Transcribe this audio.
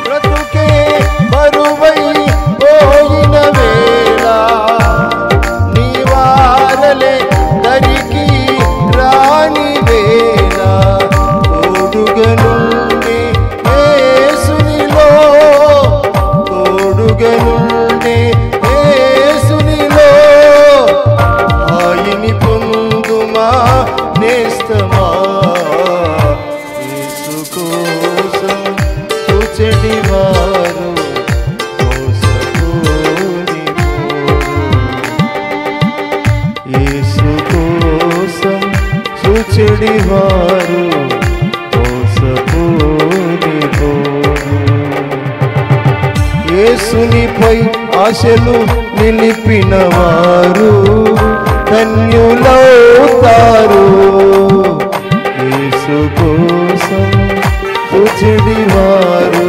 బ్రతుకే బరువై పోయిన వేళ నీ వారలే దరికి రాని వేళ తోడుగా నుండి యేసునిలో తోడుగా నుండి యేసునిలో హాయిని పొందుమా నేస్తమా యేసు కోసం చూచెడివారు యేసు కోసం చూచెడివారు యేసునిపై ఆశలు నిలిపిన వారు ధన్యులవుతారు యేసు కోసం చూచెడివారు